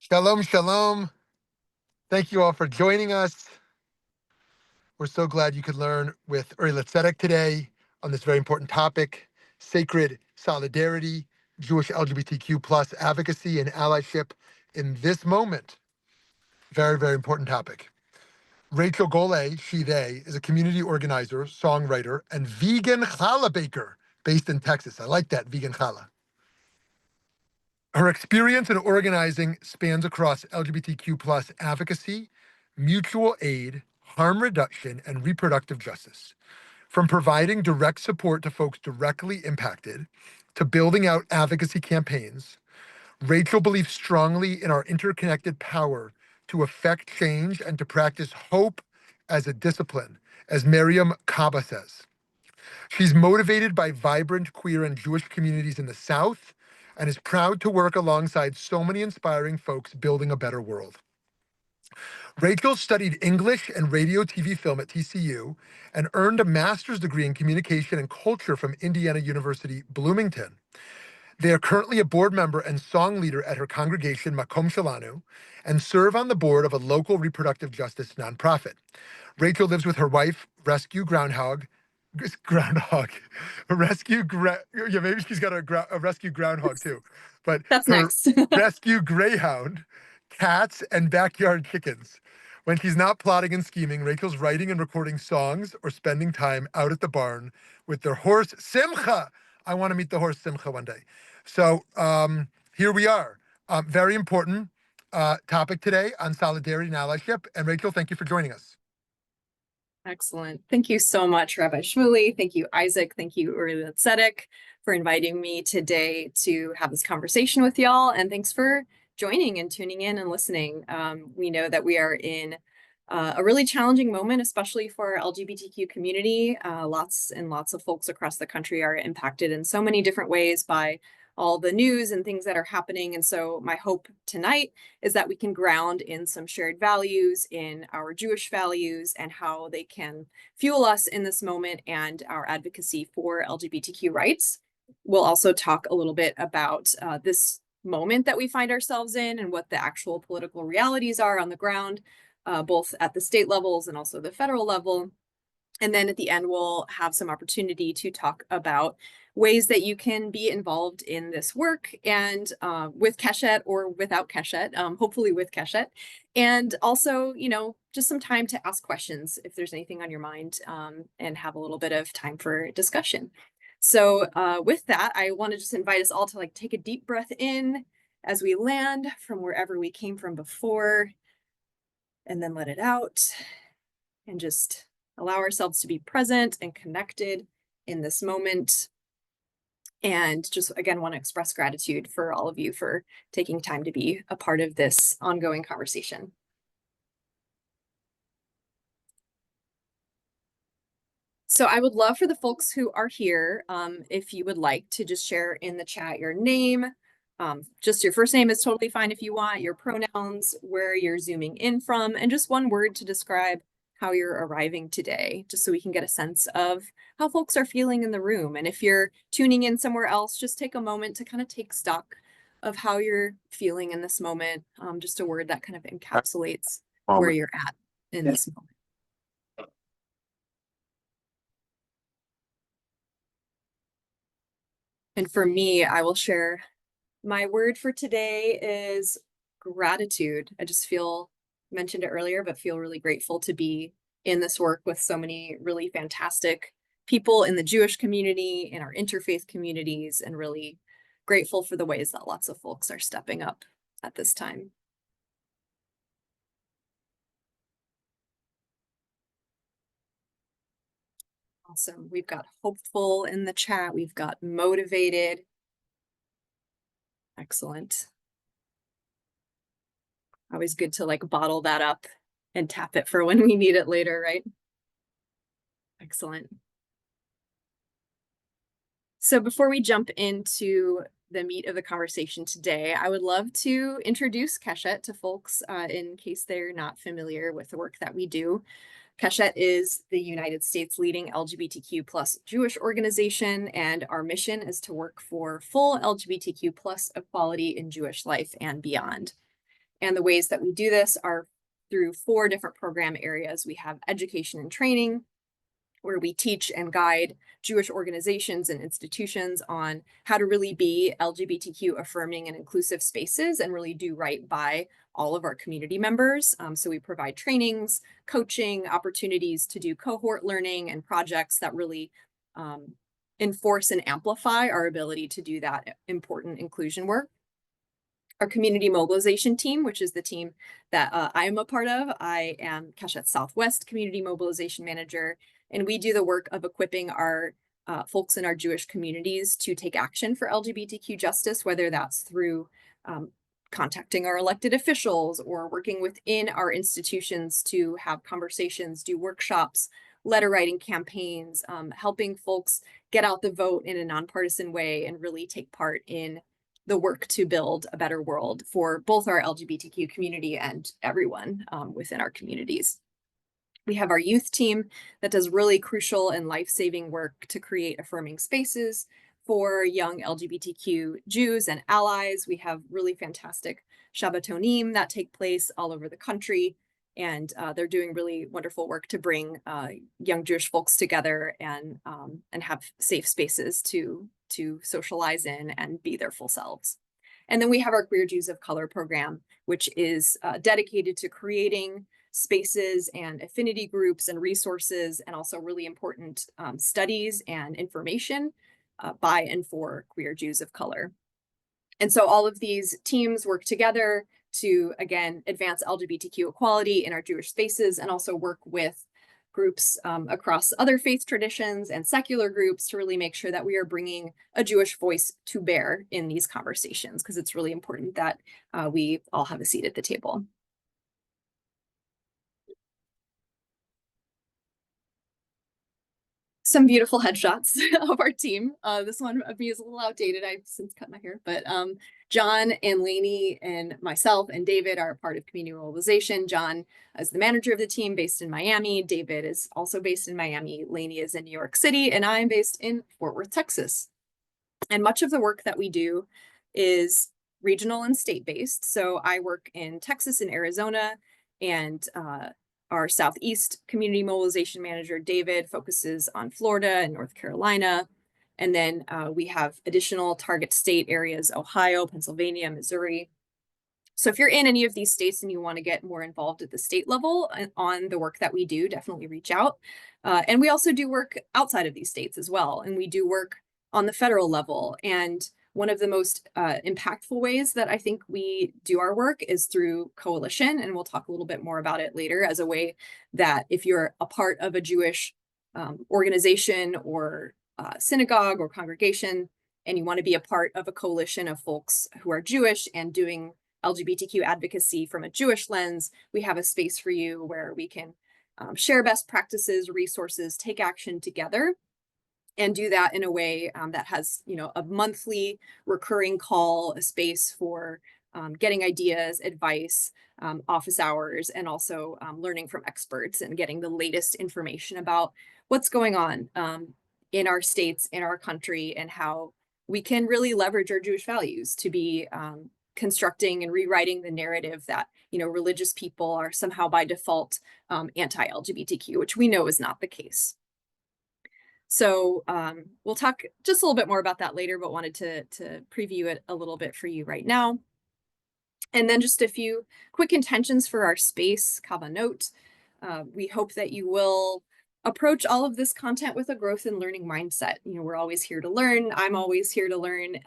Shalom, shalom. Thank you all for joining us. We're so glad you could learn with Uri Letzedek today on this very important topic, sacred solidarity, Jewish LGBTQ plus advocacy and allyship in this moment. Very, very important topic. Rachel Gollay, she, they, is a community organizer, songwriter, and vegan challah baker based in Texas. I like that, vegan challah. Her experience in organizing spans across LGBTQ plus advocacy, mutual aid, harm reduction, and reproductive justice. From providing direct support to folks directly impacted to building out advocacy campaigns, Rachel believes strongly in our interconnected power to affect change and to practice hope as a discipline, as Miriam Kaba says. She's motivated by vibrant queer and Jewish communities in the South and is proud to work alongside so many inspiring folks building a better world. Rachel studied English and radio TV film at TCU and earned a master's degree in communication and culture from Indiana University, Bloomington. They are currently a board member and song leader at her congregation, Makom Shalanu, and serve on the board of a local reproductive justice nonprofit. Rachel lives with her wife, Rescue Groundhog, yeah, maybe she's got a rescue groundhog too, but That's her next. rescue greyhound, cats, and backyard chickens. When she's not plotting and scheming, Rachel's writing and recording songs or spending time out at the barn with their horse, Simcha. I want to meet the horse, Simcha, one day. So here we are. Very important topic today on solidarity and allyship. And Rachel, thank you for joining us. Excellent. Thank you so much, Rabbi Shmuley. Thank you, Isaac. Thank you, Uri Letzedek, for inviting me today to have this conversation with y'all. And thanks for joining and tuning in and listening. We know that we are in a really challenging moment, especially for our LGBTQ community. Lots and lots of folks across the country are impacted in so many different ways by all the news and things that are happening. And so my hope tonight is that we can ground in some shared values, in our Jewish values, and how they can fuel us in this moment and our advocacy for LGBTQ rights. We'll also talk a little bit about this moment that we find ourselves in and what the actual political realities are on the ground, both at the state levels and also the federal level. And then at the end, we'll have some opportunity to talk about ways that you can be involved in this work and with Keshet or without Keshet, hopefully with Keshet. And also, just some time to ask questions if there's anything on your mind and have a little bit of time for discussion. So with that, I want to just invite us all to take a deep breath in as we land from wherever we came from before, and then let it out and just allow ourselves to be present and connected in this moment. And just, again, want to express gratitude for all of you for taking time to be a part of this ongoing conversation. So I would love for the folks who are here, if you would like to just share in the chat your name, just your first name is totally fine if you want, your pronouns, where you're zooming in from, and just one word to describe how you're arriving today, just so we can get a sense of how folks are feeling in the room. And if you're tuning in somewhere else, just take a moment to kind of take stock of how you're feeling in this moment. Just a word that kind of encapsulates where you're at in this moment. And for me, I will share my word for today is gratitude. I just mentioned it earlier, but feel really grateful to be in this work with so many really fantastic people in the Jewish community, in our interfaith communities, and really grateful for the ways that lots of folks are stepping up at this time. Awesome. We've got hopeful in the chat. We've got motivated. Excellent. Always good to bottle that up and tap it for when we need it later, right? Excellent. So before we jump into the meat of the conversation today, I would love to introduce Keshet to folks in case they're not familiar with the work that we do. Keshet is the United States' leading LGBTQ plus Jewish organization, and our mission is to work for full LGBTQ plus equality in Jewish life and beyond. And the ways that we do this are through 4 different program areas. We have education and training, where we teach and guide Jewish organizations and institutions on how to really be LGBTQ affirming and inclusive spaces and really do right by all of our community members. So we provide trainings, coaching, opportunities to do cohort learning and projects that really enforce and amplify our ability to do that important inclusion work. Our community mobilization team, which is the team that I am a part of. I am Keshet Southwest Community Mobilization Manager, and we do the work of equipping our folks in our Jewish communities to take action for LGBTQ justice, whether that's through contacting our elected officials or working within our institutions to have conversations, do workshops, letter writing campaigns, helping folks get out the vote in a nonpartisan way and really take part in the work to build a better world for both our LGBTQ community and everyone within our communities. We have our youth team that does really crucial and life-saving work to create affirming spaces for young LGBTQ Jews and allies. We have really fantastic Shabbatonim that take place all over the country, and they're doing really wonderful work to bring young Jewish folks together and have safe spaces to socialize in and be their full selves. And then we have our Queer Jews of Color program, which is dedicated to creating spaces and affinity groups and resources, and also really important studies and information by and for queer Jews of color. And so all of these teams work together to, again, advance LGBTQ equality in our Jewish spaces and also work with groups across other faith traditions and secular groups to really make sure that we are bringing a Jewish voice to bear in these conversations, because it's really important that we all have a seat at the table. Some beautiful headshots of our team. This one of me is a little outdated. I've since cut my hair, but John and Lainey and myself and David are part of Community Mobilization. John is the manager of the team based in Miami. David is also based in Miami. Lainey is in New York City, and I'm based in Fort Worth, Texas. And much of the work that we do is regional and state-based. So I work in Texas and Arizona, and our Southeast Community Mobilization Manager, David, focuses on Florida and North Carolina. And then we have additional target state areas, Ohio, Pennsylvania, Missouri. So if you're in any of these states and you want to get more involved at the state level on the work that we do, definitely reach out. And we also do work outside of these states as well. And we do work on the federal level. And one of the most impactful ways that I think we do our work is through coalition, and we'll talk a little bit more about it later, as a way that if you're a part of a Jewish organization or synagogue or congregation, and you want to be a part of a coalition of folks who are Jewish and doing LGBTQ advocacy from a Jewish lens, we have a space for you where we can share best practices, resources, take action together, and do that in a way that has, a monthly recurring call, a space for getting ideas, advice, office hours, and also learning from experts and getting the latest information about what's going on in our states, in our country, and how we can really leverage our Jewish values to be constructing and rewriting the narrative that, religious people are somehow by default anti-LGBTQ, which we know is not the case. So we'll talk just a little bit more about that later, but wanted to preview it a little bit for you right now. And then just a few quick intentions for our space, Kava note. We hope that you will approach all of this content with a growth and learning mindset. We're always here to learn. I'm always here to learn,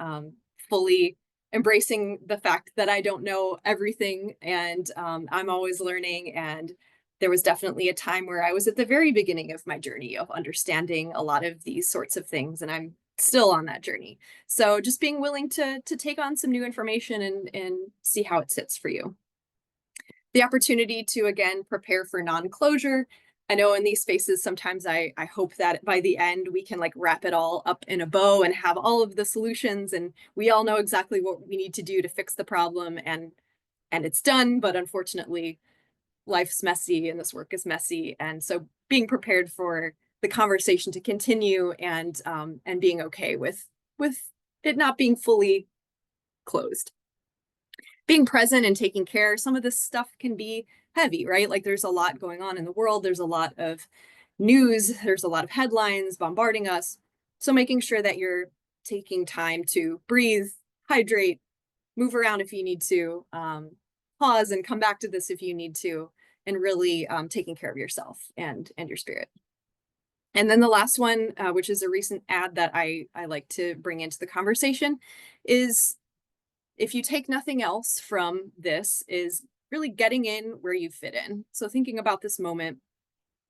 fully embracing the fact that I don't know everything, and I'm always learning. And there was definitely a time where I was at the very beginning of my journey of understanding a lot of these sorts of things, and I'm still on that journey. So just being willing to take on some new information and see how it sits for you. The opportunity to, again, prepare for non-closure. I know in these spaces, sometimes I hope that by the end we can wrap it all up in a bow and have all of the solutions, and we all know exactly what we need to do to fix the problem, and it's done. But unfortunately, life's messy and this work is messy. And so being prepared for the conversation to continue and being okay with it not being fully closed. being present and taking care. Some of this stuff can be heavy, right? Like there's a lot going on in the world. There's a lot of news. There's a lot of headlines bombarding us. So making sure that you're taking time to breathe, hydrate, move around if you need to, pause and come back to this if you need to, and really taking care of yourself and your spirit. And then the last one, which is a recent ad that I like to bring into the conversation, is if you take nothing else from this, is really getting in where you fit in. So thinking about this moment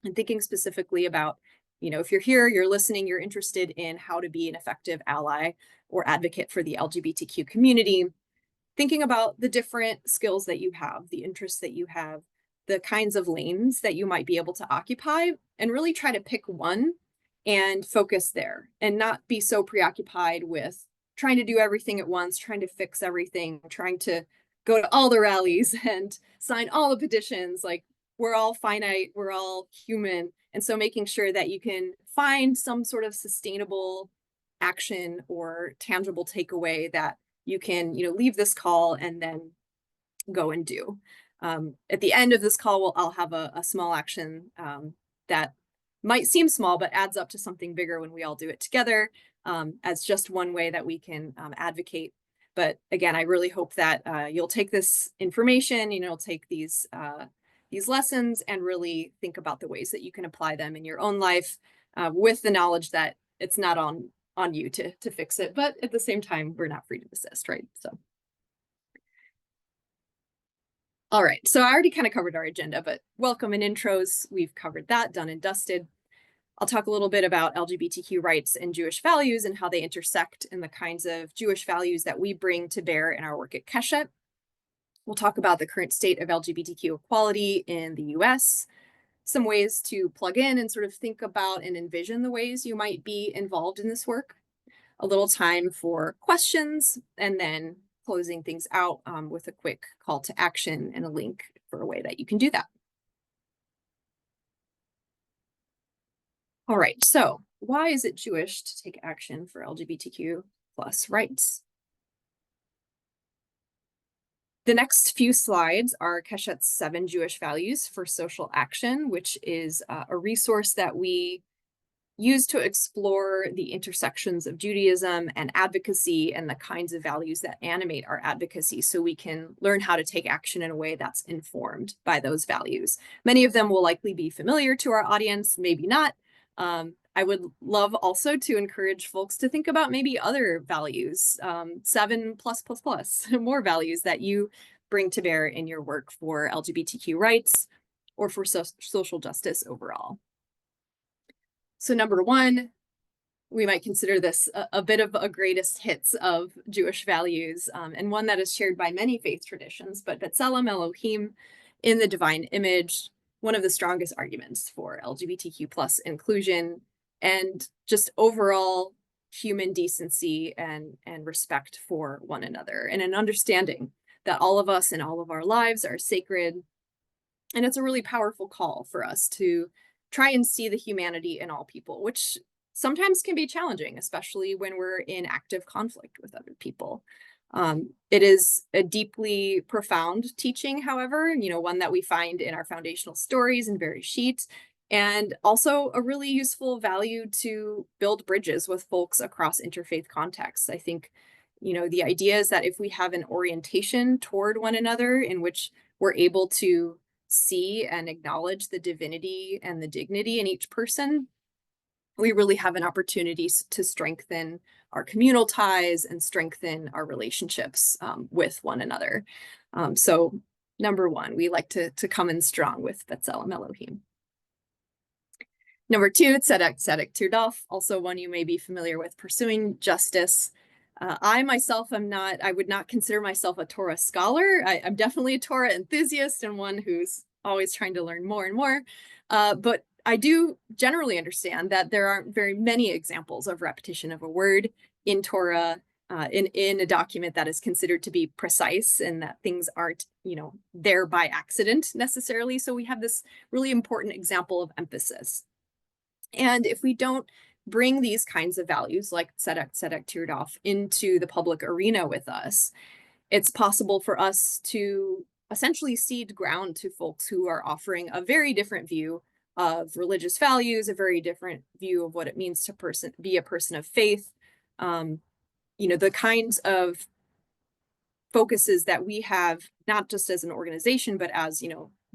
and thinking specifically about, if you're here, you're listening, you're interested in how to be an effective ally or advocate for the LGBTQ community, thinking about the different skills that you have, the interests that you have, the kinds of lanes that you might be able to occupy, and really try to pick one and focus there and not be so preoccupied with trying to do everything at once, trying to fix everything, trying to go to all the rallies and sign all the petitions. Like, we're all finite, we're all human. And so making sure that you can find some sort of sustainable action or tangible takeaway that you can, leave this call and then go and do. At the end of this call, I'll have a small action that might seem small, but adds up to something bigger when we all do it together, as just one way that we can advocate. But again, I really hope that you'll take this information, you'll take these lessons and really think about the ways that you can apply them in your own life, with the knowledge that it's not on you to fix it, but at the same time, we're not free to desist, right? So. All right, so I already kind of covered our agenda, but welcome and intros, we've covered that, done and dusted. I'll talk a little bit about LGBTQ rights and Jewish values and how they intersect in the kinds of Jewish values that we bring to bear in our work at Keshet. We'll talk about the current state of LGBTQ equality in the US, some ways to plug in and sort of think about and envision the ways you might be involved in this work, a little time for questions, and then closing things out with a quick call to action and a link for a way that you can do that. All right, so why is it Jewish to take action for LGBTQ plus rights? The next few slides are Keshet's 7 Jewish values for social action, which is a resource that we used to explore the intersections of Judaism and advocacy and the kinds of values that animate our advocacy, so we can learn how to take action in a way that's informed by those values. Many of them will likely be familiar to our audience, maybe not. I would love also to encourage folks to think about maybe other values, 7 plus more values that you bring to bear in your work for LGBTQ rights or for social justice overall. So number 1, we might consider this a bit of a greatest hits of Jewish values, and one that is shared by many faith traditions, but B'Tselem Elohim, in the divine image, one of the strongest arguments for LGBTQ plus inclusion and just overall human decency and respect for one another, and an understanding that all of us and all of our lives are sacred. And it's a really powerful call for us to try and see the humanity in all people, which sometimes can be challenging, especially when we're in active conflict with other people. It is a deeply profound teaching, however, one that we find in our foundational stories and Bereshit, and also a really useful value to build bridges with folks across interfaith contexts. I think, the idea is that if we have an orientation toward one another in which we're able to see and acknowledge the divinity and the dignity in each person, we really have an opportunity to strengthen our communal ties and strengthen our relationships with one another. So number 1, we like to come in strong with B'Tselem Elohim. Number 2, Tzedek Tirdof, also one you may be familiar with, pursuing justice. I myself I would not consider myself a Torah scholar. I'm definitely a Torah enthusiast and one who's always trying to learn more and more. But I do generally understand that there aren't very many examples of repetition of a word in Torah, in a document that is considered to be precise, and that things aren't, there by accident necessarily. So we have this really important example of emphasis. And if we don't bring these kinds of values like Tzedek Tirdof into the public arena with us, it's possible for us to essentially cede ground to folks who are offering a very different view of religious values, a very different view of what it means to be a person of faith. The kinds of focuses that we have, not just as an organization, but as,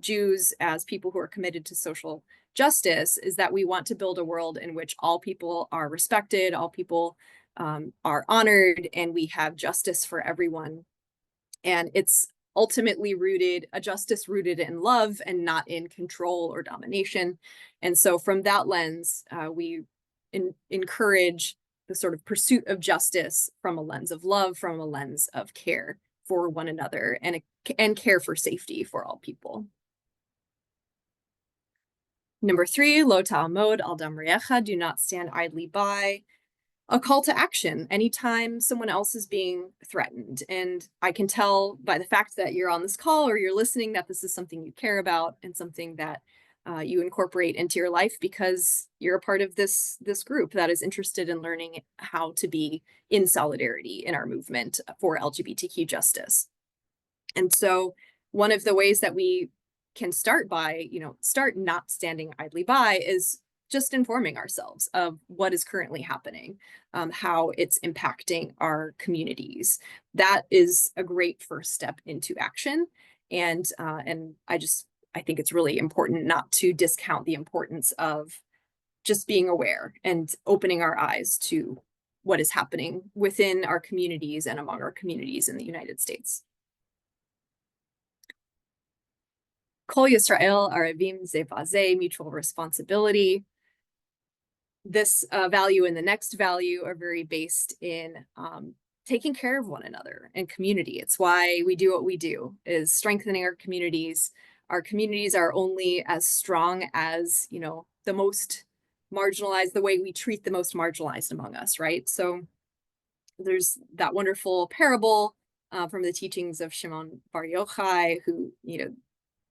Jews, as people who are committed to social justice, is that we want to build a world in which all people are respected, all people are honored, and we have justice for everyone. And it's ultimately a justice rooted in love and not in control or domination. And so from that lens, we encourage the sort of pursuit of justice from a lens of love, from a lens of care for one another, and care for safety for all people. Number 3, lo ta'amod al dam re'echa, do not stand idly by. A call to action anytime someone else is being threatened. And I can tell by the fact that you're on this call or you're listening that this is something you care about and something that you incorporate into your life, because you're a part of this group that is interested in learning how to be in solidarity in our movement for LGBTQ justice. And so one of the ways that we can start not standing idly by is just informing ourselves of what is currently happening, how it's impacting our communities. That is a great first step into action. And I think it's really important not to discount the importance of just being aware and opening our eyes to what is happening within our communities and among our communities in the United States. Kol Yisrael Arevim Ze Bazeh, mutual responsibility. This value and the next value are very based in taking care of one another and community. It's why we do what we do, is strengthening our communities. Our communities are only as strong as, the most marginalized, the way we treat the most marginalized among us, right? So there's that wonderful parable from the teachings of Shimon Bar Yochai, who,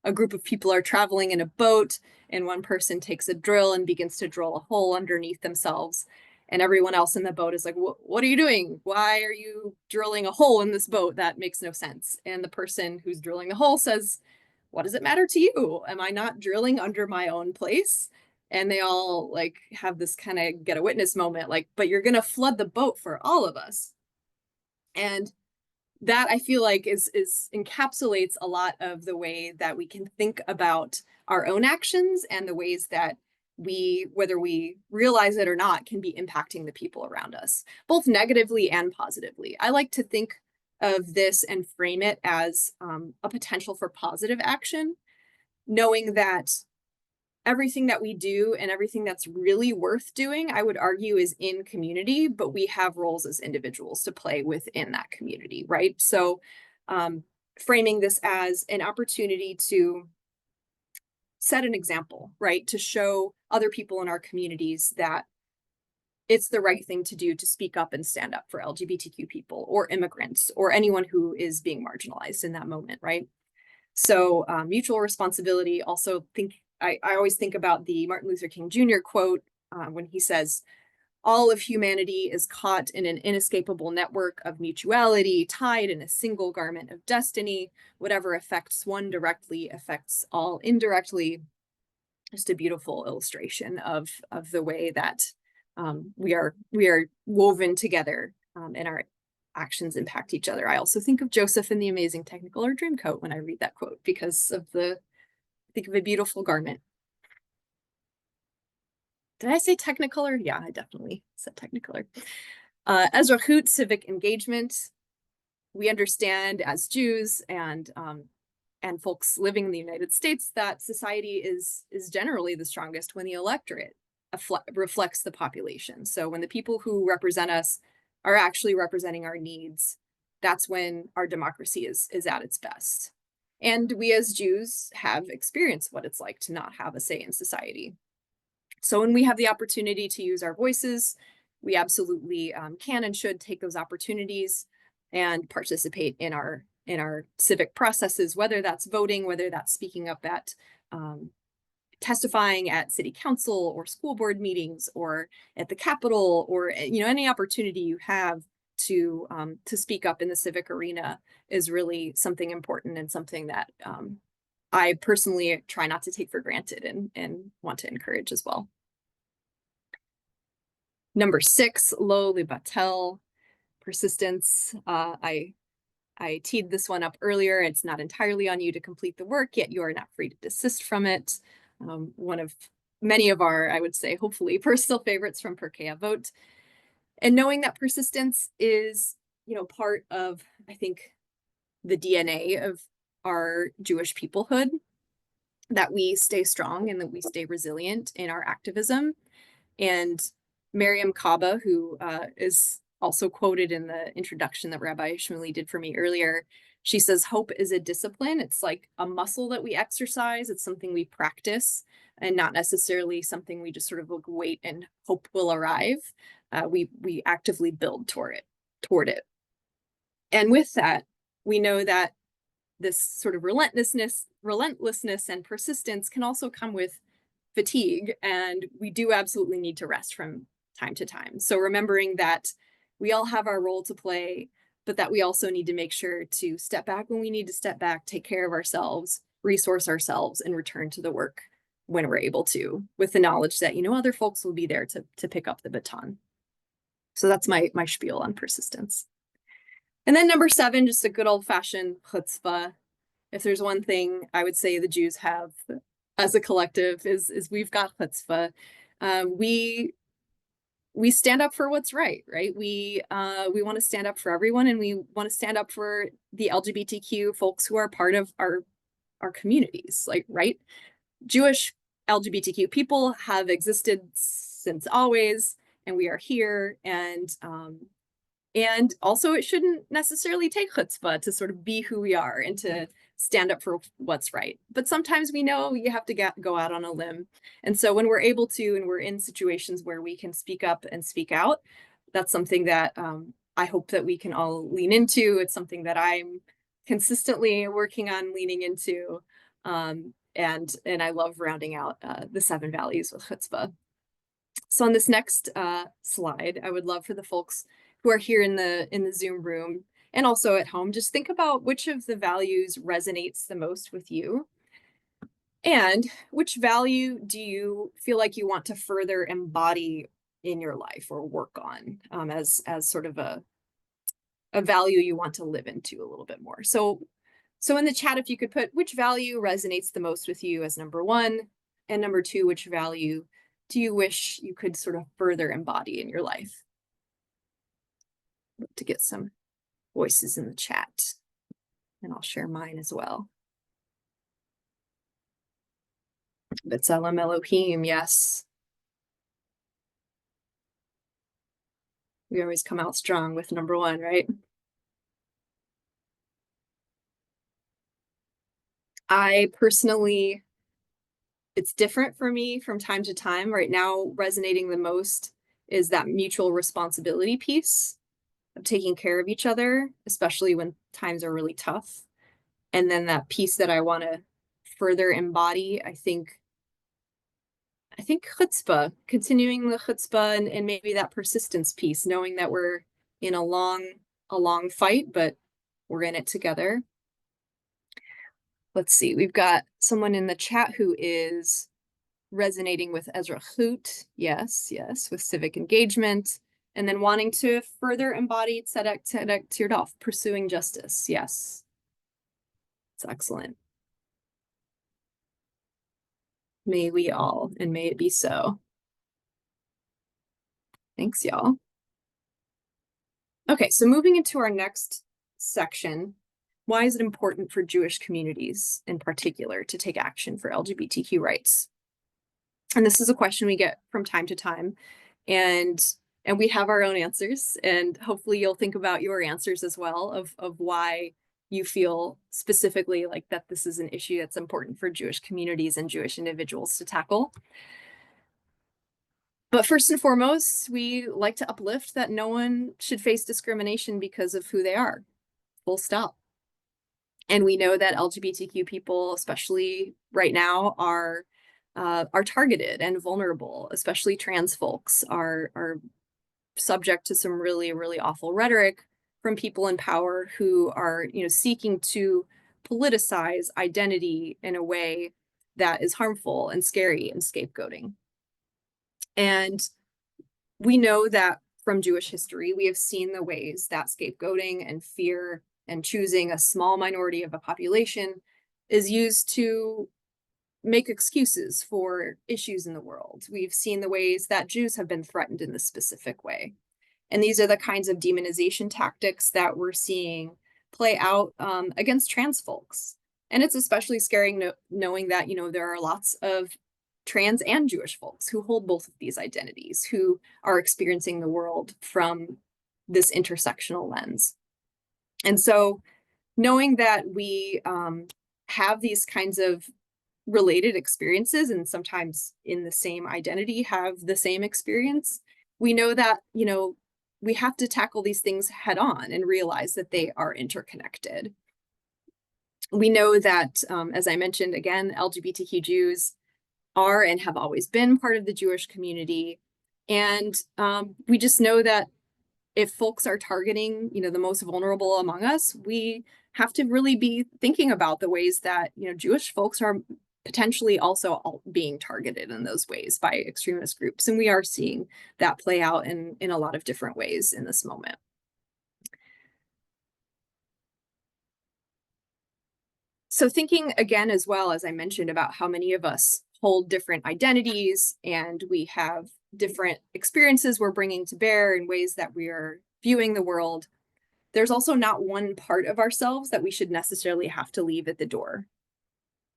a group of people are traveling in a boat, and one person takes a drill and begins to drill a hole underneath themselves. And everyone else in the boat is like, what are you doing? Why are you drilling a hole in this boat? That makes no sense. And the person who's drilling the hole says, what does it matter to you? Am I not drilling under my own place? And they all have this kind of get a witness moment, but you're going to flood the boat for all of us. And that I feel like is encapsulates a lot of the way that we can think about our own actions and the ways that we, whether we realize it or not, can be impacting the people around us, both negatively and positively. I like to think of this and frame it as a potential for positive action, knowing that everything that we do and everything that's really worth doing, I would argue, is in community, but we have roles as individuals to play within that community, right? So framing this as an opportunity to set an example, right? To show other people in our communities that it's the right thing to do to speak up and stand up for LGBTQ people or immigrants or anyone who is being marginalized in that moment, right? So mutual responsibility. Also I always think about the Martin Luther King Jr. quote when he says, all of humanity is caught in an inescapable network of mutuality, tied in a single garment of destiny. Whatever affects one directly affects all indirectly. Just a beautiful illustration of the way that we are woven together and our actions impact each other. I also think of Joseph in the Amazing Technicolor Dreamcoat when I read that quote, because of think of a beautiful garment. Did I say Technicolor? Yeah, I definitely said Technicolor. Ezrachut, civic engagement. We understand as Jews and folks living in the United States that society is generally the strongest when the electorate reflects the population. So when the people who represent us are actually representing our needs, that's when our democracy is at its best. And we as Jews have experienced what it's like to not have a say in society. So when we have the opportunity to use our voices, we absolutely can and should take those opportunities and participate in our civic processes, whether that's voting, whether that's speaking up at testifying at city council or school board meetings or at the Capitol, or any opportunity you have to speak up in the civic arena is really something important and something that I personally try not to take for granted and want to encourage as well. Number 6, lo libatel, persistence. I teed this one up earlier. It's not entirely on you to complete the work, yet you are not free to desist from it. One of many of our, I would say, hopefully personal favorites from Pirkei Avot. And knowing that persistence is, part of, I think, the DNA of our Jewish peoplehood, that we stay strong and that we stay resilient in our activism. And Miriam Kaba, who is also quoted in the introduction that Rabbi Shmuley did for me earlier, she says, hope is a discipline. It's like a muscle that we exercise. It's something we practice and not necessarily something we just sort of wait and hope will arrive. We actively build toward it. And with that, we know that this sort of relentlessness and persistence can also come with fatigue, and we do absolutely need to rest from time to time. So remembering that we all have our role to play, but that we also need to make sure to step back when we need to step back, take care of ourselves, resource ourselves, and return to the work when we're able to, with the knowledge that, other folks will be there to pick up the baton. So that's my spiel on persistence. And then number 7, just a good old-fashioned chutzpah. If there's one thing I would say the Jews have as a collective is we've got chutzpah. We stand up for what's right? We want to stand up for everyone, and we want to stand up for the LGBTQ folks who are part of our communities, right? Jewish LGBTQ people have existed since always, and we are here, and also it shouldn't necessarily take chutzpah to sort of be who we are and to stand up for what's right. But sometimes we know you have to go out on a limb. And so when we're able to, and we're in situations where we can speak up and speak out, that's something that I hope that we can all lean into. It's something that I'm consistently working on leaning into. And I love rounding out the 7 values with chutzpah. So on this next slide, I would love for the folks who are here in the Zoom room and also at home, just think about which of the values resonates the most with you, and which value do you feel like you want to further embody in your life or work on as sort of a value you want to live into a little bit more. So in the chat, if you could put which value resonates the most with you as number 1, and number 2, which value do you wish you could sort of further embody in your life? To get some voices in the chat, and I'll share mine as well. B'Tselem Elohim, yes. We always come out strong with number 1, right? I personally, it's different for me from time to time. Right now, resonating the most is that mutual responsibility piece of taking care of each other, especially when times are really tough. And then that piece that I want to further embody, I think chutzpah, continuing the chutzpah, and maybe that persistence piece, knowing that we're in a long fight, but we're in it together. Let's see, we've got someone in the chat who is resonating with Ezrachut, yes, with civic engagement, and then wanting to further embody tzedek tirdof, pursuing justice, yes. It's excellent. May we all, and may it be so. Thanks, y'all. Okay, so moving into our next section, why is it important for Jewish communities in particular to take action for LGBTQ rights? And this is a question we get from time to time, and we have our own answers, and hopefully you'll think about your answers as well of why you feel specifically like that this is an issue that's important for Jewish communities and Jewish individuals to tackle. But first and foremost, we like to uplift that no one should face discrimination because of who they are, full stop. And we know that LGBTQ people, especially right now, are targeted and vulnerable, especially trans folks are subject to some really, really awful rhetoric from people in power who are, seeking to politicize identity in a way that is harmful and scary and scapegoating. And we know that from Jewish history, we have seen the ways that scapegoating and fear and choosing a small minority of a population is used to make excuses for issues in the world. We've seen the ways that Jews have been threatened in this specific way. And these are the kinds of demonization tactics that we're seeing play out against trans folks. And it's especially scary knowing that, there are lots of trans and Jewish folks who hold both of these identities, who are experiencing the world from this intersectional lens. And so knowing that we have these kinds of related experiences and sometimes in the same identity have the same experience, we know that, we have to tackle these things head on and realize that they are interconnected. We know that, as I mentioned, again, LGBTQ Jews are and have always been part of the Jewish community. And we just know that if folks are targeting, the most vulnerable among us, we have to really be thinking about the ways that, Jewish folks are potentially also being targeted in those ways by extremist groups. And we are seeing that play out in a lot of different ways in this moment. So thinking again, as well, as I mentioned, about how many of us hold different identities and we have different experiences we're bringing to bear in ways that we are viewing the world, there's also not one part of ourselves that we should necessarily have to leave at the door.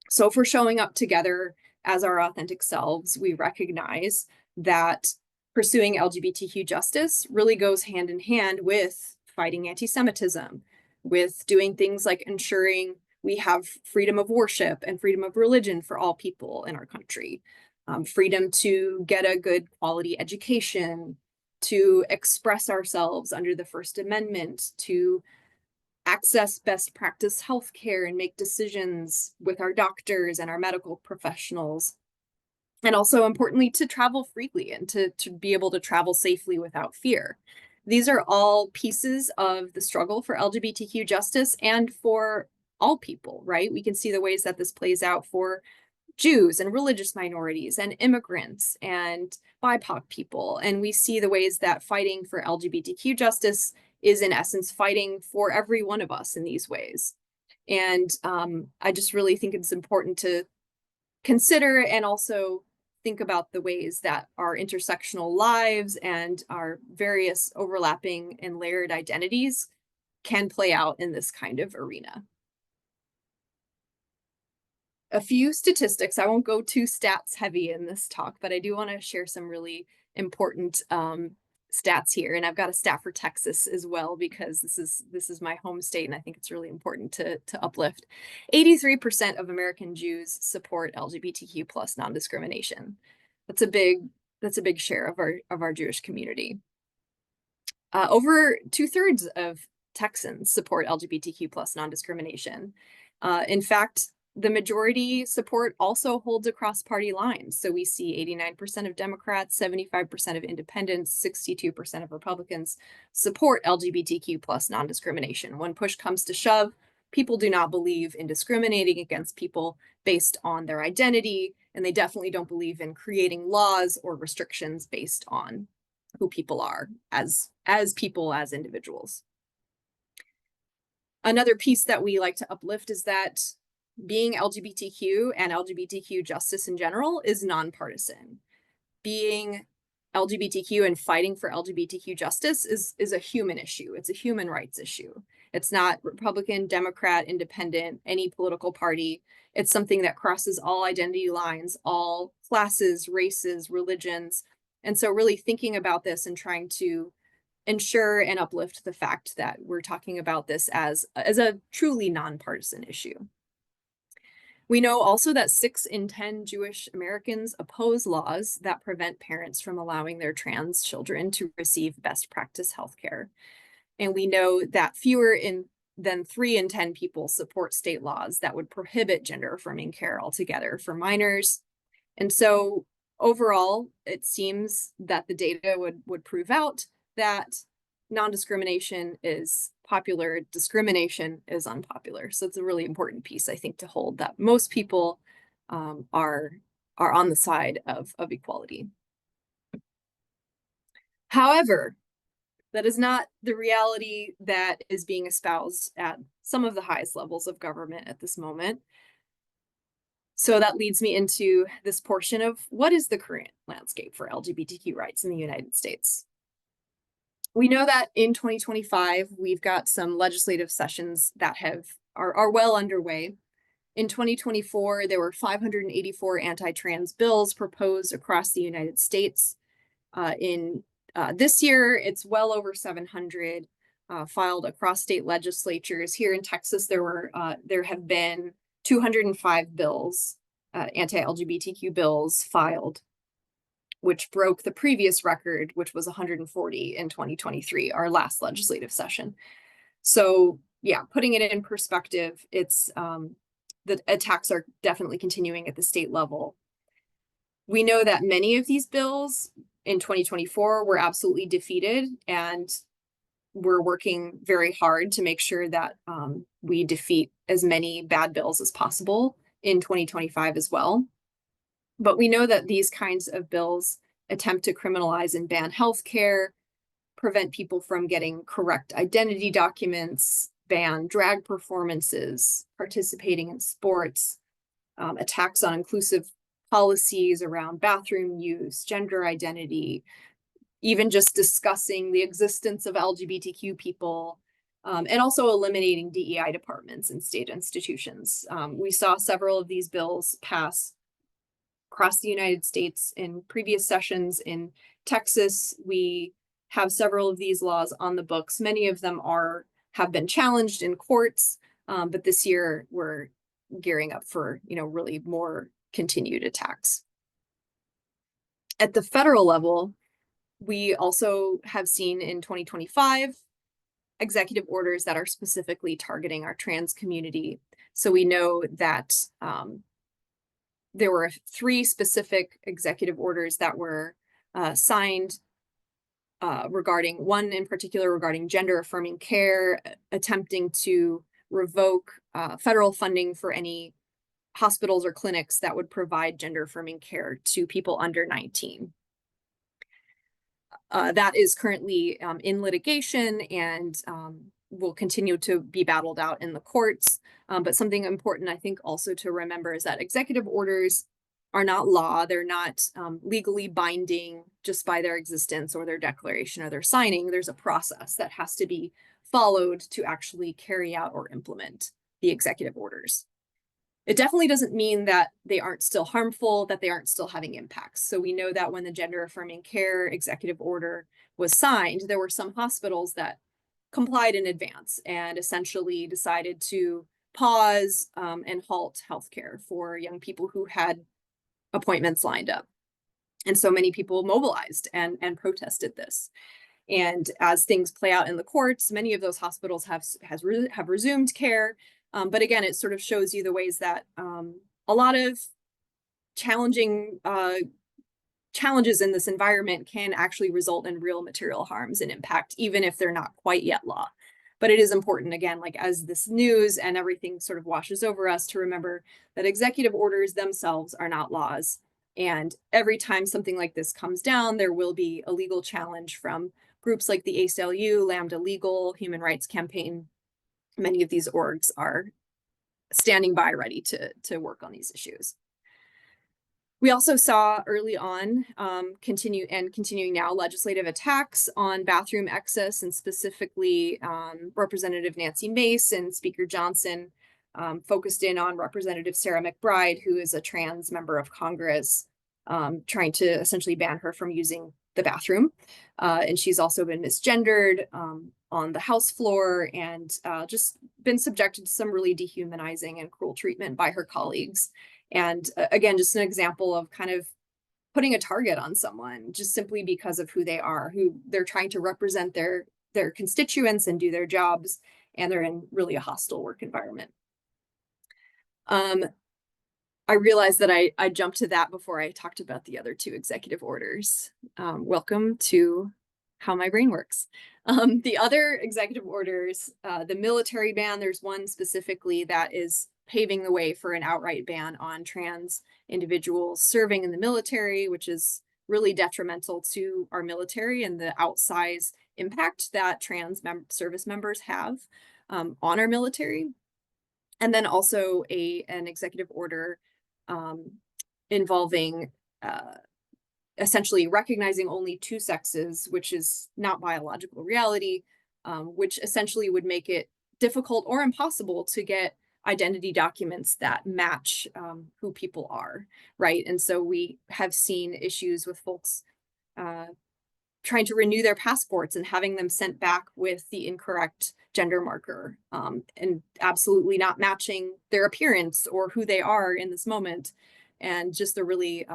So if we're showing up together as our authentic selves, we recognize that pursuing LGBTQ justice really goes hand in hand with fighting anti-Semitism, with doing things like ensuring we have freedom of worship and freedom of religion for all people in our country, freedom to get a good quality education, to express ourselves under the First Amendment, to access best practice healthcare and make decisions with our doctors and our medical professionals. And also, importantly, to travel freely and to be able to travel safely without fear. These are all pieces of the struggle for LGBTQ justice and for all people, right? We can see the ways that this plays out for Jews and religious minorities and immigrants and BIPOC people. And we see the ways that fighting for LGBTQ justice is in essence fighting for every one of us in these ways. And I just really think it's important to consider and also think about the ways that our intersectional lives and our various overlapping and layered identities can play out in this kind of arena. A few statistics. I won't go too stats heavy in this talk, but I do want to share some really important stats here. And I've got a stat for Texas as well, because this is my home state, and I think it's really important to uplift. 83% of American Jews support LGBTQ plus non-discrimination. That's a big share of our Jewish community. Over 2/3 of Texans support LGBTQ plus non-discrimination. In fact, the majority support also holds across party lines. So we see 89% of Democrats, 75% of independents, 62% of Republicans support LGBTQ plus non-discrimination. When push comes to shove, people do not believe in discriminating against people based on their identity, and they definitely don't believe in creating laws or restrictions based on who people are as people, as individuals. Another piece that we like to uplift is that being LGBTQ and LGBTQ justice in general is nonpartisan. Being LGBTQ and fighting for LGBTQ justice is a human issue. It's a human rights issue. It's not Republican, Democrat, Independent, any political party. It's something that crosses all identity lines, all classes, races, religions. And so really thinking about this and trying to ensure and uplift the fact that we're talking about this as a truly nonpartisan issue. We know also that 6 in 10 Jewish Americans oppose laws that prevent parents from allowing their trans children to receive best practice healthcare. And we know that fewer than 3 in 10 people support state laws that would prohibit gender affirming care altogether for minors. And so overall, it seems that the data would prove out that non-discrimination is popular, discrimination is unpopular. So it's a really important piece, I think, to hold, that most people are on the side of equality. However, that is not the reality that is being espoused at some of the highest levels of government at this moment. So that leads me into this portion of what is the current landscape for LGBTQ rights in the United States. We know that in 2025, we've got some legislative sessions that are well underway. In 2024, there were 584 anti-trans bills proposed across the United States. In this year, it's well over 700 filed across state legislatures. Here in Texas, there have been 205 bills, anti-LGBTQ bills filed, which broke the previous record, which was 140 in 2023, our last legislative session. So yeah, putting it in perspective, it's the attacks are definitely continuing at the state level. We know that many of these bills in 2024 were absolutely defeated, and we're working very hard to make sure that we defeat as many bad bills as possible in 2025 as well. But we know that these kinds of bills attempt to criminalize and ban healthcare, prevent people from getting correct identity documents, ban drag performances, participating in sports, attacks on inclusive policies around bathroom use, gender identity, even just discussing the existence of LGBTQ people, and also eliminating DEI departments in state institutions. We saw several of these bills pass across the United States in previous sessions. In Texas, we have several of these laws on the books. Many of them have been challenged in courts, but this year we're gearing up for really more continued attacks. At the federal level, we also have seen in 2025 executive orders that are specifically targeting our trans community. So we know that there were 3 specific executive orders that were signed regarding, one in particular regarding gender affirming care, attempting to revoke federal funding for any hospitals or clinics that would provide gender affirming care to people under 19. That is currently in litigation and will continue to be battled out in the courts. But something important, I think, also to remember is that executive orders are not law. They're not legally binding just by their existence or their declaration or their signing. There's a process that has to be followed to actually carry out or implement the executive orders. It definitely doesn't mean that they aren't still harmful, that they aren't still having impacts. So we know that when the gender affirming care executive order was signed, there were some hospitals that complied in advance and essentially decided to pause and halt healthcare for young people who had appointments lined up. And so many people mobilized and protested this. And as things play out in the courts, many of those hospitals have resumed care. But again, it sort of shows you the ways that a lot of challenges in this environment can actually result in real material harms and impact, even if they're not quite yet law. But it is important, again, like as this news and everything sort of washes over us, to remember that executive orders themselves are not laws. And every time something like this comes down, there will be a legal challenge from groups like the ACLU, Lambda Legal, Human Rights Campaign. Many of these orgs are standing by ready to work on these issues. We also saw early on continuing now legislative attacks on bathroom access, and specifically Representative Nancy Mace and Speaker Johnson focused in on Representative Sarah McBride, who is a trans member of Congress, trying to essentially ban her from using the bathroom. And she's also been misgendered on the House floor and just been subjected to some really dehumanizing and cruel treatment by her colleagues. And again, just an example of kind of putting a target on someone just simply because of who they are, who they're trying to represent their constituents and do their jobs, and they're in really a hostile work environment. I realized that I jumped to that before I talked about the other 2 executive orders. Welcome to how my brain works. The other executive orders, the military ban, there's one specifically that is paving the way for an outright ban on trans individuals serving in the military, which is really detrimental to our military and the outsized impact that service members have on our military. And then also an executive order involving essentially recognizing only two sexes, which is not biological reality, which essentially would make it difficult or impossible to get identity documents that match who people are, right? And so we have seen issues with folks trying to renew their passports and having them sent back with the incorrect gender marker, and absolutely not matching their appearance or who they are in this moment, and just the really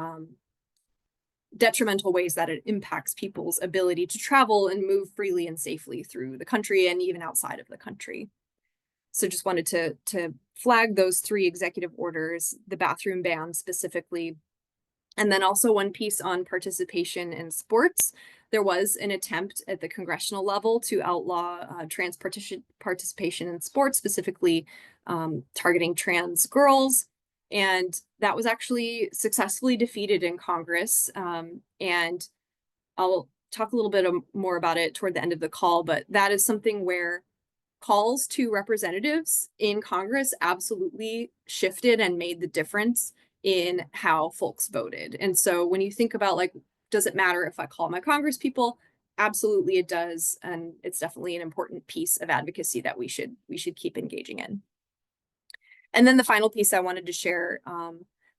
detrimental ways that it impacts people's ability to travel and move freely and safely through the country and even outside of the country. So just wanted to flag those three executive orders, the bathroom ban specifically, and then also one piece on participation in sports. There was an attempt at the congressional level to outlaw trans participation in sports, specifically targeting trans girls. And that was actually successfully defeated in Congress. And I'll talk a little bit more about it toward the end of the call, but that is something where calls to representatives in Congress absolutely shifted and made the difference in how folks voted. And so when you think about, like, does it matter if I call my Congress people? Absolutely it does. And it's definitely an important piece of advocacy that we should keep engaging in. And then the final piece I wanted to share,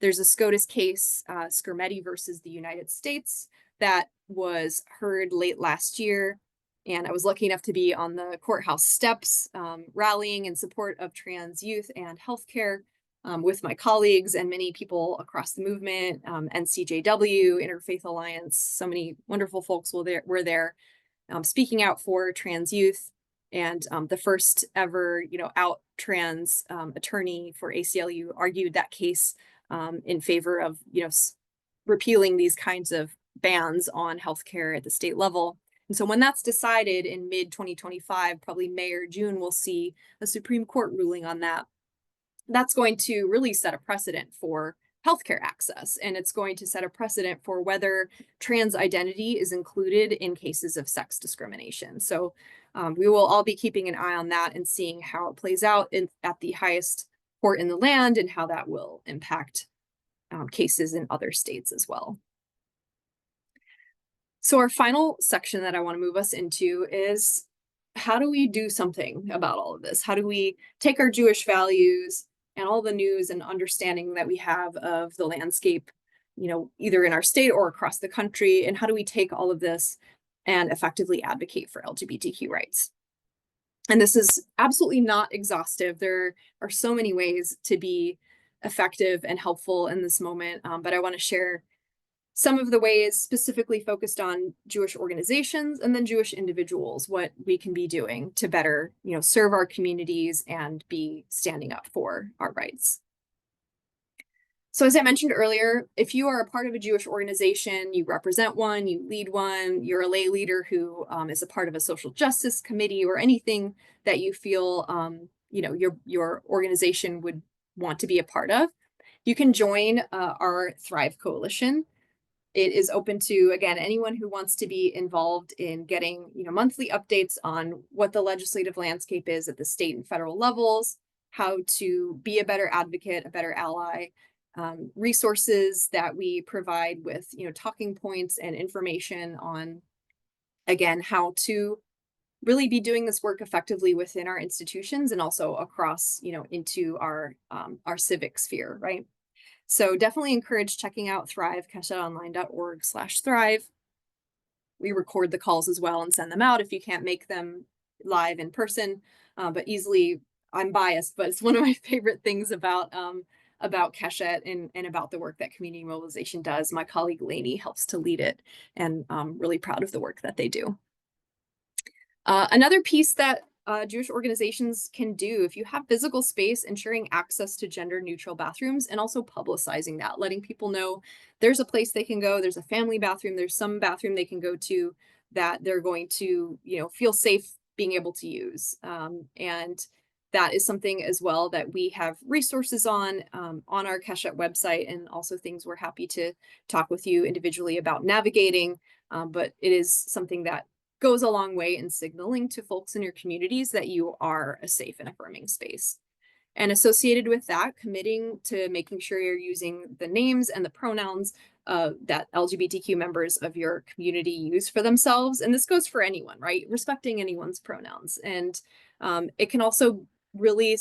there's a SCOTUS case, Skermeti versus the United States, that was heard late last year. And I was lucky enough to be on the courthouse steps, rallying in support of trans youth and healthcare with my colleagues and many people across the movement, NCJW, Interfaith Alliance, so many wonderful folks were there speaking out for trans youth. And the first ever, out trans attorney for ACLU argued that case in favor of, repealing these kinds of bans on healthcare at the state level. And so when that's decided in mid-2025, probably May or June, we'll see a Supreme Court ruling on that. That's going to really set a precedent for healthcare access, and it's going to set a precedent for whether trans identity is included in cases of sex discrimination. So we will all be keeping an eye on that and seeing how it plays out at the highest court in the land and how that will impact cases in other states as well. So our final section that I want to move us into is, how do we do something about all of this? How do we take our Jewish values and all the news and understanding that we have of the landscape, either in our state or across the country, and how do we take all of this and effectively advocate for LGBTQ rights? And this is absolutely not exhaustive. There are so many ways to be effective and helpful in this moment, but I want to share some of the ways specifically focused on Jewish organizations and then Jewish individuals, what we can be doing to better, serve our communities and be standing up for our rights. So as I mentioned earlier, if you are a part of a Jewish organization, you represent one, you lead one, you're a lay leader who is a part of a social justice committee or anything that you feel, your organization would want to be a part of, you can join our Thrive Coalition. It is open to, again, anyone who wants to be involved in getting, monthly updates on what the legislative landscape is at the state and federal levels, how to be a better advocate, a better ally, resources that we provide with, talking points and information on, again, how to really be doing this work effectively within our institutions and also across, into our civic sphere, right? So definitely encourage checking out Thrive, keshetonline.org/thrive. We record the calls as well and send them out if you can't make them live in person, but easily, I'm biased, but it's one of my favorite things about Keshet and about the work that Community Mobilization does. My colleague Lainey helps to lead it, and I'm really proud of the work that they do. Another piece that Jewish organizations can do, if you have physical space, ensuring access to gender neutral bathrooms and also publicizing that, letting people know there's a place they can go, there's a family bathroom, there's some bathroom they can go to that they're going to, feel safe being able to use. And that is something as well that we have resources on our Keshet website, and also things we're happy to talk with you individually about navigating. But it is something that goes a long way in signaling to folks in your communities that you are a safe and affirming space. And associated with that, committing to making sure you're using the names and the pronouns that LGBTQ members of your community use for themselves. And this goes for anyone, right? Respecting anyone's pronouns. And it can also really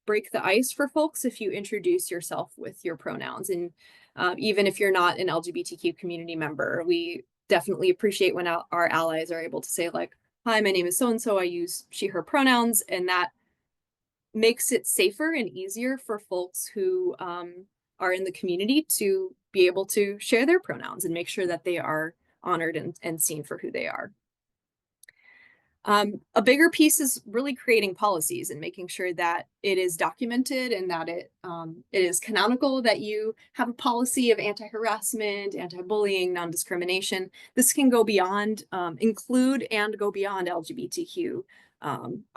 break the ice for folks if you introduce yourself with your pronouns. And even if you're not an LGBTQ community member, we definitely appreciate when our allies are able to say, like, hi, my name is so-and-so, I use she, her pronouns. And that makes it safer and easier for folks who are in the community to be able to share their pronouns and make sure that they are honored and seen for who they are. A bigger piece is really creating policies and making sure that it is documented and that it is canonical, that you have a policy of anti-harassment, anti-bullying, non-discrimination. This can go beyond, include and go beyond LGBTQ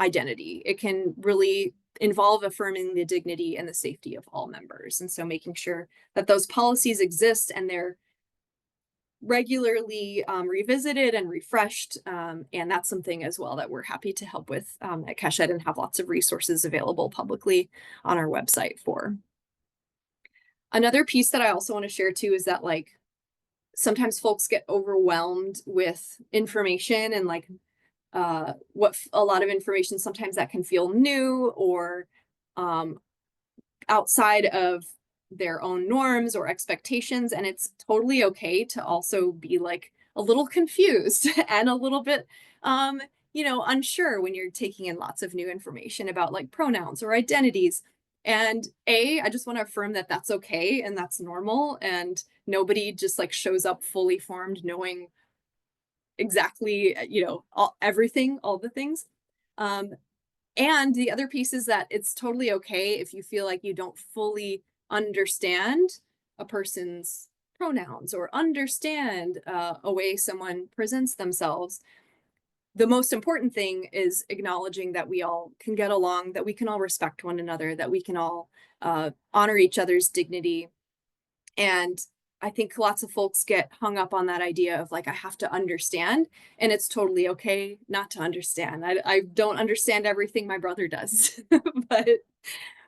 identity. It can really involve affirming the dignity and the safety of all members. And so making sure that those policies exist and they're regularly revisited and refreshed. And that's something as well that we're happy to help with at Keshet, and have lots of resources available publicly on our website for. Another piece that I also want to share too is that, like, sometimes folks get overwhelmed with information, and like what a lot of information sometimes that can feel new or outside of their own norms or expectations. And it's totally okay to also be like a little confused and a little bit unsure when you're taking in lots of new information about like pronouns or identities. And I just want to affirm that that's okay and that's normal, and nobody just like shows up fully formed knowing exactly everything, all the things. And the other piece is that it's totally okay if you feel like you don't fully understand a person's pronouns or understand a way someone presents themselves. The most important thing is acknowledging that we all can get along, that we can all respect one another, that we can all honor each other's dignity. And I think lots of folks get hung up on that idea of like, I have to understand, and it's totally okay not to understand. I don't understand everything my brother does, but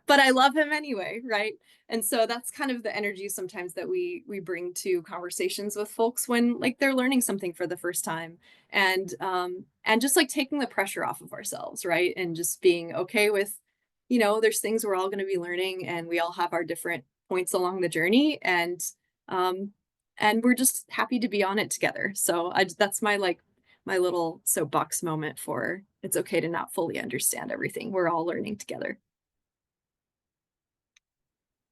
I love him anyway, right? And so that's kind of the energy sometimes that we bring to conversations with folks when like they're learning something for the first time, and just like taking the pressure off of ourselves, right? And just being okay with, there's things we're all going to be learning, and we all have our different points along the journey, um and we're just happy to be on it together. So that's my little soapbox moment for it's okay to not fully understand everything. We're all learning together.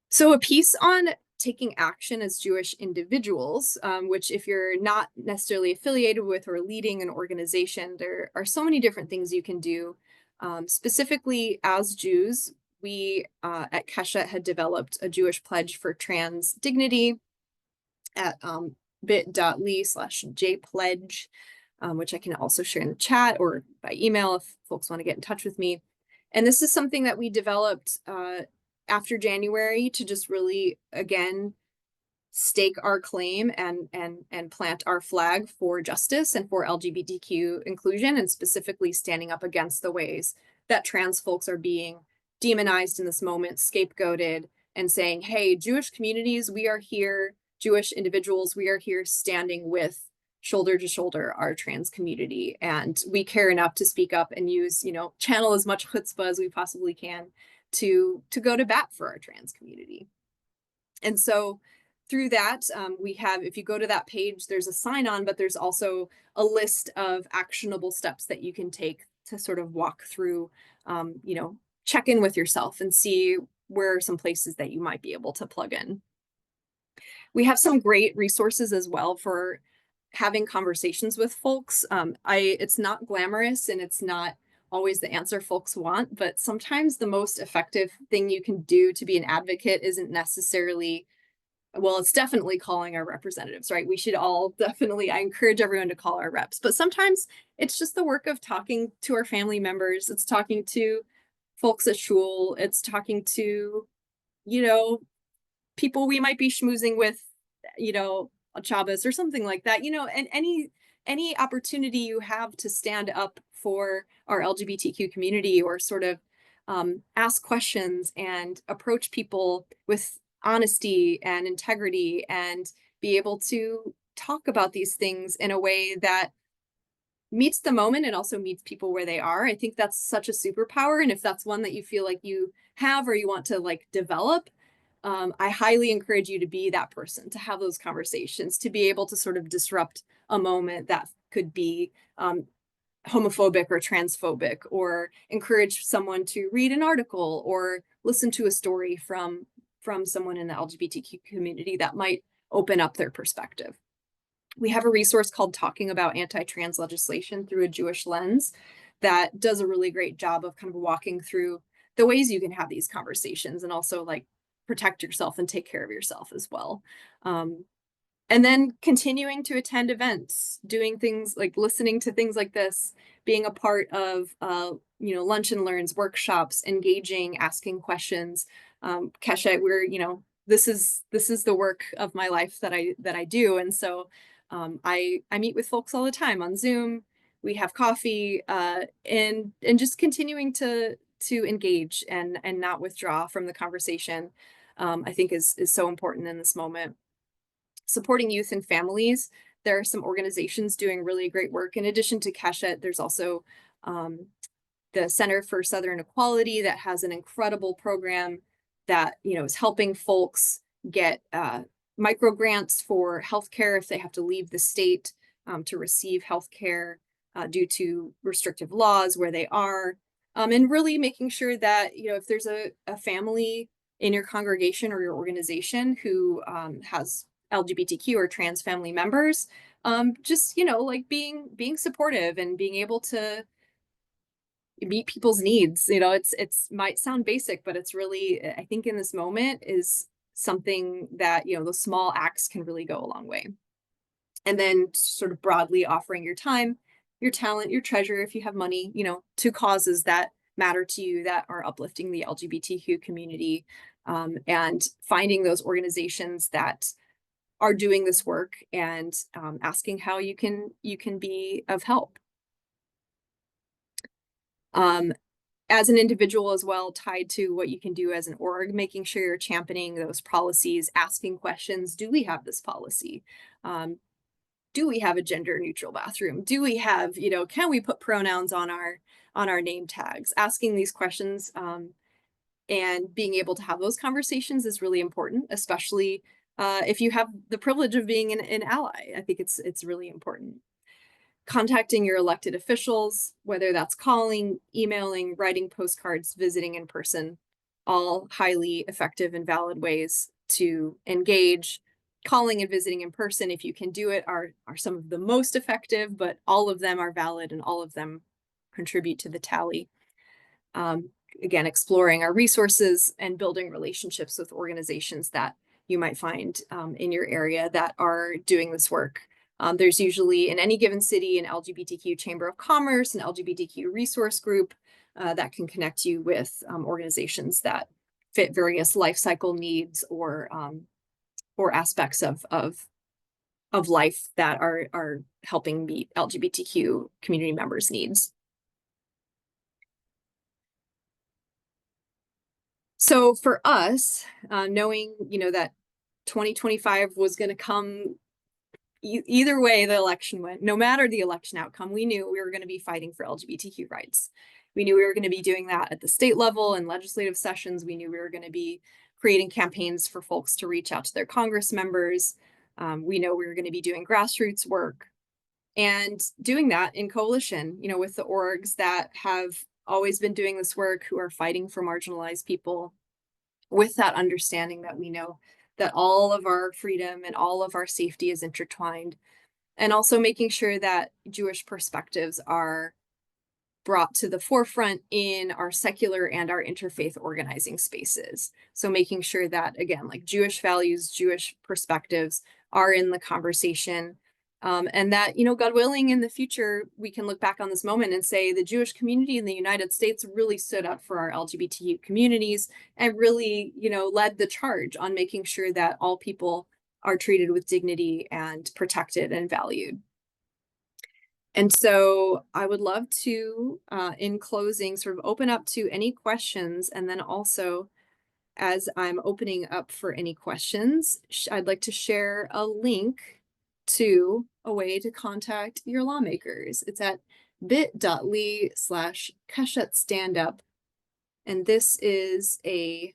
So a piece on taking action as Jewish individuals, which if you're not necessarily affiliated with or leading an organization, there are so many different things you can do. Specifically as Jews, we at Keshet had developed a Jewish pledge for trans dignity at bit.ly/jpledge, which I can also share in the chat or by email if folks want to get in touch with me. And this is something that we developed after January to just really, again, stake our claim and plant our flag for justice and for LGBTQ inclusion, and specifically standing up against the ways that trans folks are being demonized in this moment, scapegoated, and saying, hey, Jewish communities, we are here, Jewish individuals, we are here standing with shoulder to shoulder our trans community, and we care enough to speak up and use, channel as much chutzpah as we possibly can to go to bat for our trans community. And so through that, we have, if you go to that page, there's a sign on, but there's also a list of actionable steps that you can take to sort of walk through, check in with yourself and see where are some places that you might be able to plug in. We have some great resources as well for having conversations with folks. It's not glamorous and it's not always the answer folks want, but sometimes the most effective thing you can do to be an advocate isn't necessarily well, it's definitely calling our representatives, right? We should all definitely, I encourage everyone to call our reps, but sometimes it's just the work of talking to our family members. It's talking to folks at shul. It's talking to, you know, people we might be schmoozing with, on Shabbos or something like that, and any opportunity you have to stand up for our LGBTQ community, or sort of ask questions and approach people with honesty and integrity, and be able to talk about these things in a way that meets the moment and also meets people where they are. I think that's such a superpower. And if that's one that you feel like you have or you want to like develop, I highly encourage you to be that person, to have those conversations, to be able to sort of disrupt a moment that could be homophobic or transphobic, or encourage someone to read an article or listen to a story from someone in the LGBTQ community that might open up their perspective. We have a resource called Talking About Anti-Trans Legislation Through a Jewish Lens that does a really great job of kind of walking through the ways you can have these conversations and also like protect yourself and take care of yourself as well. And then continuing to attend events, doing things like listening to things like this, being a part of, lunch and learns, workshops, engaging, asking questions. Keshet, this is the work of my life that I do. And so I meet with folks all the time on Zoom. We have coffee, and just continuing to engage and not withdraw from the conversation, I think is so important in this moment. Supporting youth and families. There are some organizations doing really great work. In addition to Keshet, there's also the Center for Southern Equality that has an incredible program that is helping folks get micro grants for healthcare if they have to leave the state to receive healthcare due to restrictive laws where they are, and really making sure that if there's a family in your congregation or your organization who has LGBTQ or trans family members, just like being supportive and being able to meet people's needs. It's might sound basic, but it's really, I think in this moment is something that the small acts can really go a long way. And then sort of broadly offering your time, your talent, your treasure, if you have money, to causes that matter to you, that are uplifting the LGBTQ community, and finding those organizations that are doing this work, and asking how you can be of help. As an individual as well, tied to what you can do as an org, making sure you're championing those policies, asking questions. Do we have this policy? Do we have a gender neutral bathroom? Do we have, can we put pronouns on our name tags? Asking these questions, and being able to have those conversations is really important, especially if you have the privilege of being an ally. I think it's really important. Contacting your elected officials, whether that's calling, emailing, writing postcards, visiting in person, all highly effective and valid ways to engage. Calling and visiting in person, if you can do it, are some of the most effective, but all of them are valid and all of them contribute to the tally. Again, exploring our resources and building relationships with organizations that you might find in your area that are doing this work. There's usually in any given city an LGBTQ Chamber of Commerce, an LGBTQ resource group that can connect you with organizations that fit various life cycle needs or aspects of life that are helping meet LGBTQ community members' needs. So for us, knowing that 2025 was going to come either way the election went, no matter the election outcome, we knew we were going to be fighting for LGBTQ rights. We knew we were going to be doing that at the state level and legislative sessions. We knew we were going to be creating campaigns for folks to reach out to their Congress members. We know we were going to be doing grassroots work and doing that in coalition, with the orgs that have always been doing this work, who are fighting for marginalized people, with that understanding that we know that all of our freedom and all of our safety is intertwined, and also making sure that Jewish perspectives are brought to the forefront in our secular and our interfaith organizing spaces. So making sure that, again, like Jewish values, Jewish perspectives are in the conversation. And that, God willing, in the future, we can look back on this moment and say the Jewish community in the United States really stood up for our LGBTQ communities and really, led the charge on making sure that all people are treated with dignity and protected and valued. And so I would love to, in closing, sort of open up to any questions. And then also, as I'm opening up for any questions, I'd like to share a link to a way to contact your lawmakers. It's at bit.ly/Keshet standup. And this is a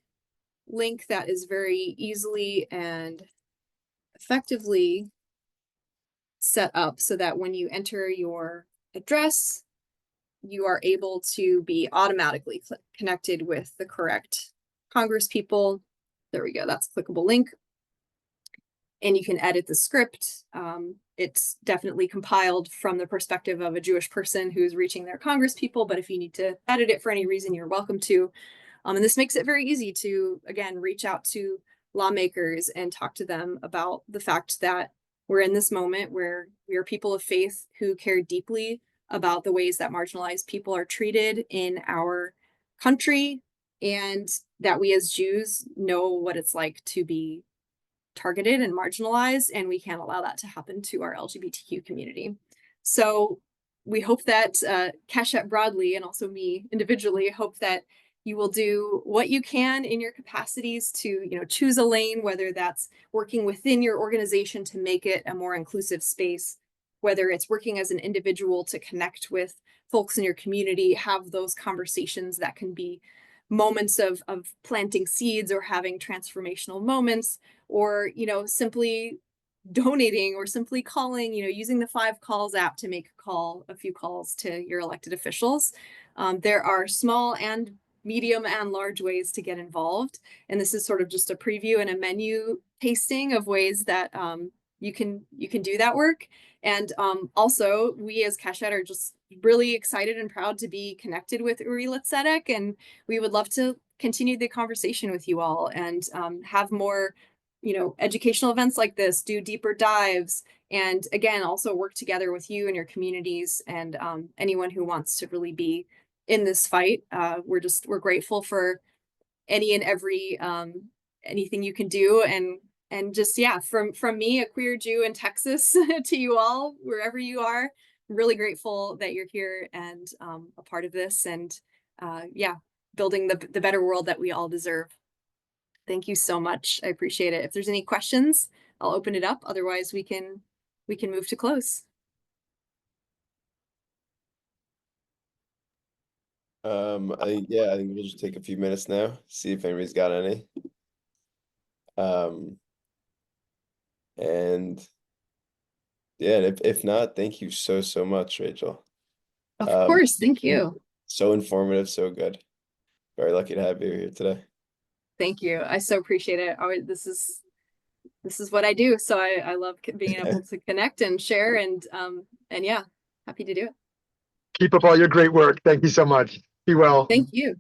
link that is very easily and effectively set up so that when you enter your address, you are able to be automatically connected with the correct Congress people. There we go. That's a clickable link. And you can edit the script. It's definitely compiled from the perspective of a Jewish person who's reaching their Congress people. But if you need to edit it for any reason, you're welcome to. And this makes it very easy to, again, reach out to lawmakers and talk to them about the fact that we're in this moment where we are people of faith who care deeply about the ways that marginalized people are treated in our country, and that we as Jews know what it's like to be targeted and marginalized, and we can't allow that to happen to our LGBTQ community. So we hope that Keshet broadly, and also me individually, hope that you will do what you can in your capacities to, choose a lane, whether that's working within your organization to make it a more inclusive space, whether it's working as an individual to connect with folks in your community, have those conversations that can be moments of planting seeds or having transformational moments, or, simply donating or simply calling, using the 5 calls app to make a few calls to your elected officials. There are small and medium and large ways to get involved. And this is sort of just a preview and a menu tasting of ways that you can do that work. And also, we as Keshet are just really excited and proud to be connected with Uri Litzedek, and we would love to continue the conversation with you all and have more, educational events like this, do deeper dives, and again, also work together with you and your communities and anyone who wants to really be in this fight. We're grateful for any and every anything you can do, and just, yeah, from me, a queer Jew in Texas, to you all, wherever you are, I'm really grateful that you're here and a part of this, and building the better world that we all deserve. Thank you so much. I appreciate it. If there's any questions, I'll open it up. Otherwise, we can move to close. I think we'll just take a few minutes now, see if anybody's got any. And if not, thank you so much, Rachel. Of course, thank you. So informative, so good. Very lucky to have you here today. Thank you. I so appreciate it. This is what I do. So I love being able to connect and share, and yeah, happy to do it. Keep up all your great work. Thank you so much. Be well. Thank you.